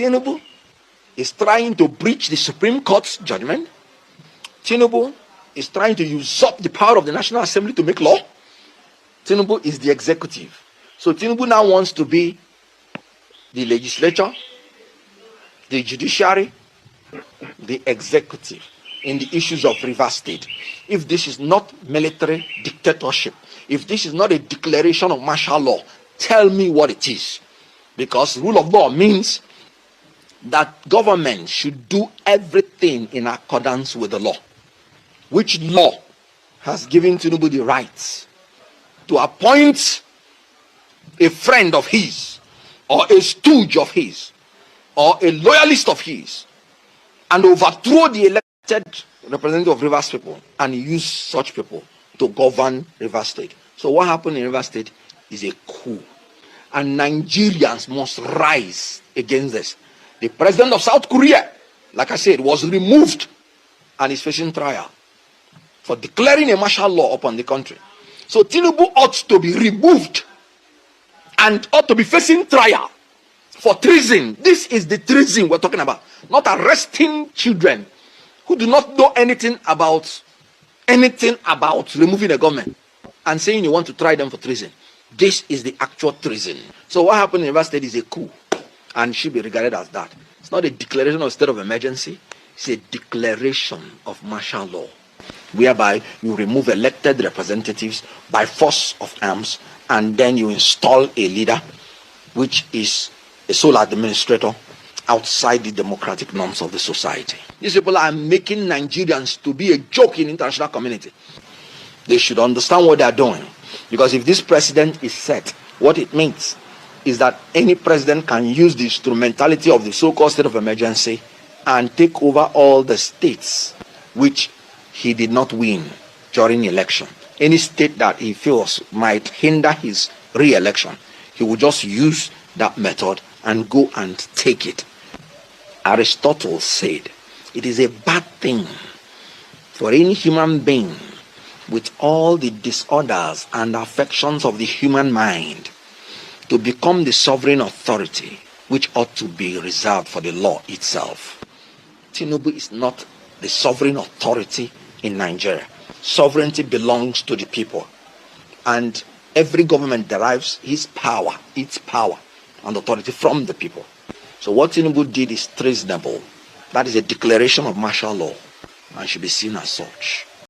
Tinubu is trying to breach the Supreme Court's judgment. Tinubu is trying to usurp the power of the National Assembly to make law. Tinubu is the executive. So Tinubu now wants to be the legislature, the judiciary, the executive in the issues of Rivers State. If this is not military dictatorship, if this is not a declaration of martial law, tell me what it is. Because rule of law means that government should do everything in accordance with the law. Which law has given Tinubu the right to appoint a friend of his, or a stooge of his, or a loyalist of his, and overthrow the elected representative of Rivers people and use such people to govern Rivers State? So what happened in Rivers State is a coup, and Nigerians must rise against this. The president of South Korea, like I said, was removed and is facing trial for declaring a martial law upon the country. So Tinubu ought to be removed and ought to be facing trial for treason. This is the treason we're talking about, not arresting children who do not know anything about removing a government and saying you want to try them for treason. This is the actual treason. So what happened in Rivers State is a coup, and should be regarded as that. It's not a declaration of state of emergency. It's a declaration of martial law, whereby you remove elected representatives by force of arms, and then you install a leader, which is a sole administrator outside the democratic norms of the society. These people are making Nigerians to be a joke in the international community. They should understand what they are doing. Because if this president is set, what it means is that any president can use the instrumentality of the so-called state of emergency and take over all the states which he did not win during election. Any state that he feels might hinder his re-election, he will just use that method and go and take it. Aristotle said, it is a bad thing for any human being with all the disorders and affections of the human mind to become the sovereign authority which ought to be reserved for the law itself. Tinubu is not the sovereign authority in Nigeria. Sovereignty belongs to the people, and every government derives its power and authority from the people. So what Tinubu did is treasonable. That is a declaration of martial law and should be seen as such.